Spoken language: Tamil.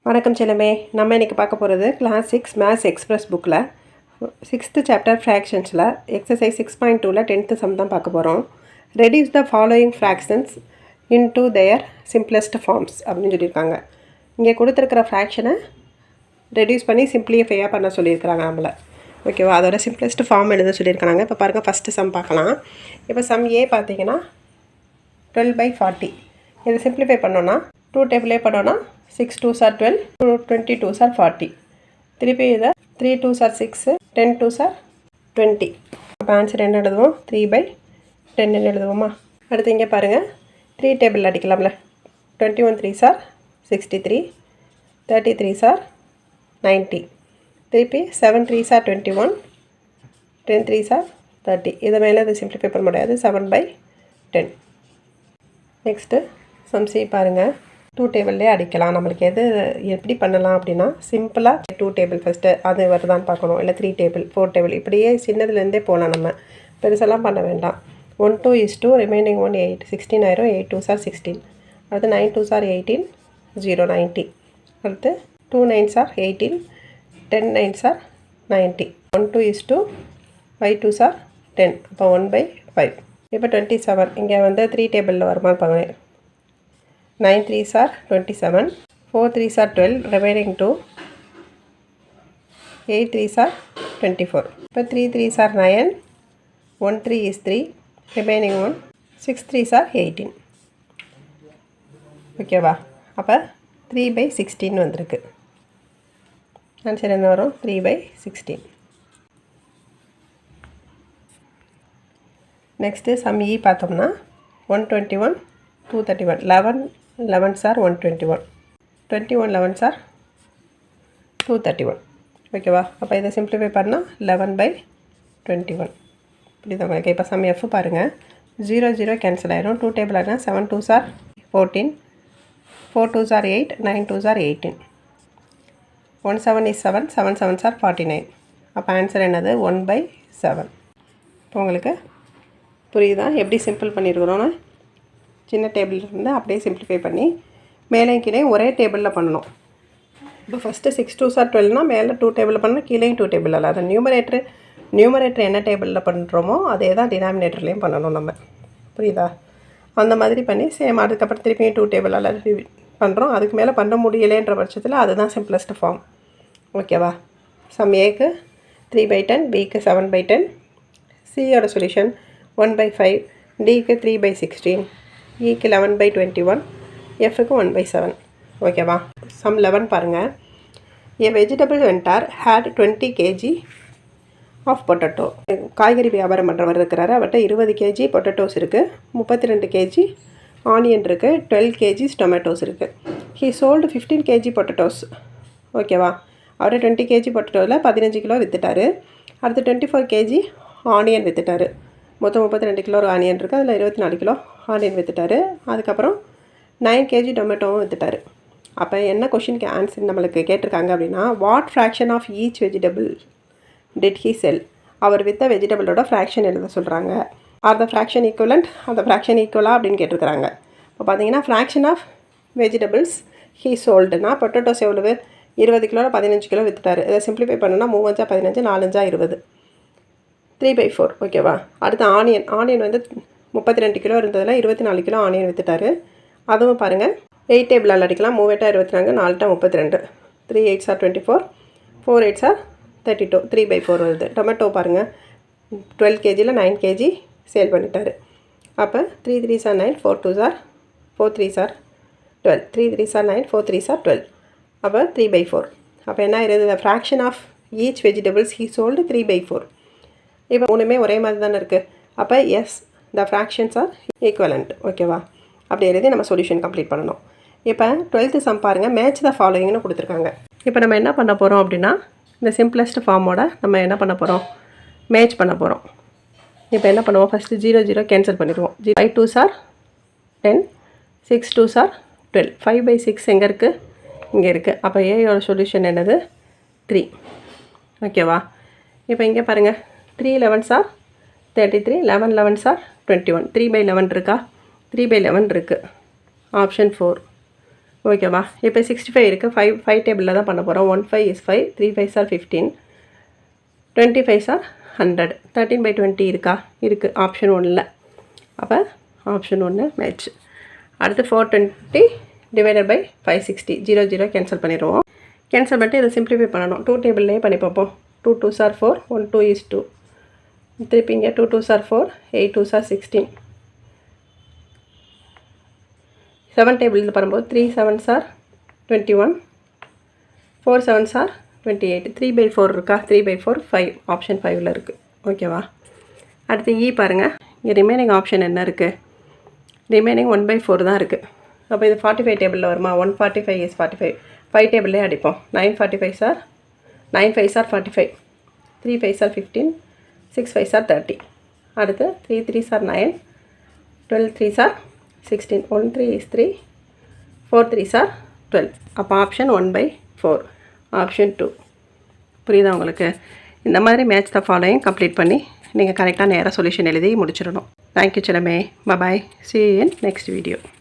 வணக்கம் செல்லமே. நம்ம இன்றைக்கி பார்க்க போகிறது கிளாஸ் 6 மேத்ஸ் எக்ஸ்பிரஸ் புக்கில் 6th சாப்டர் ஃப்ராக்ஷன்ஸில் எக்ஸசைஸ் 6.2ல் 10th சம் தான் பார்க்க போகிறோம். Reduce the following fractions into their simplest forms அப்படின்னு சொல்லியிருக்காங்க. இங்கே கொடுத்துருக்கிற ஃப்ராக்ஷனை ரெடியூஸ் பண்ணி சிம்பிளிஃபையாக பண்ண சொல்லியிருக்கிறாங்க நம்மளை. ஓகேவா, அதோட சிம்பிளஸ்ட் ஃபார்ம் எழுத சொல்லியிருக்காங்க. இப்போ பாருங்கள், ஃபஸ்ட்டு சம் பார்க்கலாம். இப்போ சம் ஏ பார்த்தீங்கன்னா 12/40. இதை சிம்பிளிஃபை பண்ணோன்னா 2 டேபிளே பண்ணோன்னா 6 2s are 12, 20 2s are 40. திருப்பி இதை 3 2s are 6, 10 2s are 20. அப்போ ஆன்சர் என்ன எழுதுவோம்? 3/10 எழுதுவோமா? அடுத்து இங்கே பாருங்கள், 3 table அடிக்கலாம்ல. 21 3s are 63, 33s are 90. திருப்பி 7 3s are 21, 10 3s are 30. இதை மேலே இதை சிம்பிளிஃபை பண்ண முடியாது. 7/10. நெக்ஸ்ட்டு சம் சி பாருங்கள். 2 டேபிள்லேயே அடிக்கலாம். நம்மளுக்கு எப்படி பண்ணலாம் அப்படின்னா, சிம்பிளாக 2 டேபிள் ஃபஸ்ட்டு அது வருதான்னு பார்க்கணும். இல்லை 3 டேபிள் 4 டேபிள் இப்படியே சின்னதுலேருந்தே போகலாம். நம்ம பெருசெல்லாம் பண்ண வேண்டாம். 1 2 is 2, ரிமைனிங் 1 8, 16 ஆயிரும். 8 2s are 16. அடுத்து 9 2s are 18, 0 90. அடுத்து 2 9s are 18, 10 9s are 90. 1 2 is 2, 5 2s are 10. அப்போ 1/5. இப்போ 27 இங்கே 3 டேபிளில் வருமானு பாருங்கள். 9 3s are 27, 4 3s are 12, remaining 2, 8 3s are 24. இப்போ 3 3s are 9, 1 3 is 3, remaining 1, 6 3s are 18. ஓகேவா? அப்போ 3/16 வந்திருக்கு. ஆன்சர் என்ன வரும்? 3/16. நெக்ஸ்ட்டு சம் இ பார்த்தோம்னா 121 231, 11 11s are 121, 21 11s are 231. ஓகேவா? அப்போ இதை சிம்பிளிஃபை பண்ணால் 11/21 இப்படி தான் உங்களுக்கு. இப்போ சம் எஃப் பாருங்கள். 0 0 கேன்சல் ஆயிரும். 2 டேபிள் ஆனால் 7 2s are 14, 4 2s are 8, 9 2s are 18. 1 7 is 7, 7 7s are 49. அப்போ ஆன்சர் என்னது? 1/7. இப்போ உங்களுக்கு புரியுதா எப்படி சிம்பிள் பண்ணியிருக்கிறோன்னு? சின்ன டேபிள் இருந்து அப்படியே சிம்பிளிஃபை பண்ணி மேலே கீழே ஒரே டேபிளில் பண்ணணும். இப்போ ஃபஸ்ட்டு 6 2s are 12னா மேலே 2 டேபிளில் பண்ணணும், கீழே 2 டேபிள். அது நியூமரேட்டர் என்ன டேபிளில் பண்ணுறோமோ அதே தான் டினாமினேட்டர்லேயும் பண்ணணும் நம்ம. புரியுதா? அந்த மாதிரி பண்ணி சேம் அதுக்கப்புறம் திருப்பியும் 2 டேபிளால் பண்ணுறோம். அதுக்கு மேலே பண்ண முடியலைன்ற பட்சத்தில் அதுதான் சிம்பிளஸ்ட் ஃபார்ம். ஓகேவா? சம் ஏக்கு 3/10, பிக்கு 7/10, சியோட சொல்யூஷன் 1/5, டிக்கு 3/16, ஈக்கு 11/21, எஃப்க்கு 1/7. ஓகேவா? சம் 11 பாருங்கள். A vegetable vendor had 20 kg of potato. காய்கறி வியாபாரம் பண்ணுறவர் இருக்கிறாரு. அவர்கிட்ட 20 kg பொட்டேட்டோஸ் இருக்குது, 32 kg ஆனியன் இருக்குது, 12 kg டொமேட்டோஸ் இருக்குது. He sold 15 kg potatoes. ஓகேவா? அவர் 20 kg பொட்டேட்டோவில் 15 கிலோ விற்றுட்டார். அடுத்து 24 kg ஆனியன் விற்றுட்டார். மொத்தம் 32 கிலோ ஆனியன் இருக்குது, அதில் 24 கிலோ ஆனியன் விற்றுட்டார். அதுக்கப்புறம் 9 kg டொமேட்டோவும் விற்றுட்டார். அப்போ என்ன கொஷினுக்கு ஆன்சர் நம்மளுக்கு கேட்டிருக்காங்க அப்படின்னா, what fraction of each vegetable did he sell? அவர் விற்ற வெஜிடபிளோட ஃப்ராக்ஷன் எழுத சொல்கிறாங்க. ஆர் த ஃப்ராக்ஷன் ஈக்குவலண்ட், அந்த ஃப்ராக்ஷன் ஈக்குவலாக அப்படின்னு கேட்டிருக்கிறாங்க. இப்போ பார்த்தீங்கன்னா ஃப்ராக்ஷன் ஆஃப் வெஜிடபிள்ஸ் ஹீ சோல்டுனா பொட்டேட்டோஸ் எவ்வளவு? 20 கிலோவில் 15 கிலோ விற்றுட்டார். இதை சிம்பிளிஃபை பண்ணணும்னா 3 5 15, 4 5 20, 3/4. ஓகேவா? அடுத்து ஆனியன் 32 கிலோ இருந்ததில் 24 கிலோ ஆனியன் விற்றுட்டார். அதுவும் பாருங்கள் 8 டேபிளால் அடிக்கலாம். 3 8 24, 4 32, 3 8s are 24, 4 8s are 32, 3/4 வருது. டொமேட்டோ பாருங்கள் 12 kgயில் 9 kg சேல் பண்ணிட்டார். அப்போ 3 3s are 9, 4 2s are 4 3s are 12, 3 3s are 9, 4 3s are 12. அப்போ 3/4. அப்போ என்ன ஆயிருது? The fraction of each vegetables he sold 3/4. இப்போ மூணுமே ஒரே மாதிரி தானே இருக்குது. அப்போ yes, the fractions are equivalent. ஓகேவா? அப்படி எழுதி நம்ம சொல்யூஷன் கம்ப்ளீட் பண்ணணும். இப்போ 12th சம் பாருங்கள். மேட்ச் த ஃபாலோயிங்னு கொடுத்துருக்காங்க. இப்போ நம்ம என்ன பண்ண போகிறோம் அப்படின்னா, இந்த சிம்பிளஸ்ட் ஃபார்மோட நம்ம என்ன பண்ண போகிறோம்? மேட்ச் பண்ண போகிறோம். இப்போ என்ன பண்ணுவோம்? ஃபஸ்ட்டு 0 0 கேன்சல் பண்ணிடுவோம். 5 2s are 10, 6 2s are 12, 5/6 எங்கே இருக்குது? இங்கே இருக்குது. அப்போ ஏயோட சொல்யூஷன் என்னது? 3. ஓகேவா? இப்போ இங்கே பாருங்கள், 3 11s are 33, 11 11s are 21, 3/11 இருக்கா? 3/11 இருக்குது. ஆப்ஷன் 4. ஓகேவா? இப்போ 65 இருக்குது. 5 டேபிளில் தான் பண்ண போகிறோம். 1 5 is 5, 3 5s are 15, 25s are 100. 13/20 இருக்கா? இருக்குது. ஆப்ஷன் 1ல். அப்போ ஆப்ஷன் 1 மேட்ச். அடுத்து 420 டிவைடட் பை 560. 0 0 கேன்சல் பண்ணிடுவோம். கேன்சல் பண்ணிட்டு இதை சிம்பிளிஃபை பண்ணணும். 2 டேபிள்லேயே பண்ணி பார்ப்போம். 2 2s are 4, 1 2 is 2. திருப்பி இங்கே 2 2s are 4, 8 2s are 16. 7 டேபிளில் பண்ணும்போது 3 7s are 21, 4 7s are 28. 3/4 இருக்கா? 3/4 5. ஆப்ஷன் 5ல் இருக்குது. ஓகேவா? அடுத்து பாருங்கள். இங்கே ரிமைனிங் ஆப்ஷன் என்ன இருக்குது? ரிமைனிங் 1/4 தான் இருக்குது. அப்போ இது 45 டேபிளில் வருமா? 145 is 45. 5 டேபிள்லேயே அடிப்போம். 9 45s are 9 5s are 45, 3 5s are 15, 6 5s are 30. அடுத்து 3 3s are 9, 12 3s are 16, 1 3 is 3, 4 3s are 12. அப்போ ஆப்ஷன் 1/4. ஆப்ஷன் 2. புரியுதா உங்களுக்கு? இந்த மாதிரி மேட்ச் த ஃபாலோயிங் கம்ப்ளீட் பண்ணி நீங்கள் கரெக்டாக நேராக சொல்யூஷன் எழுதி முடிச்சிடணும். Thank you Chellamae. Bye. See you in next video.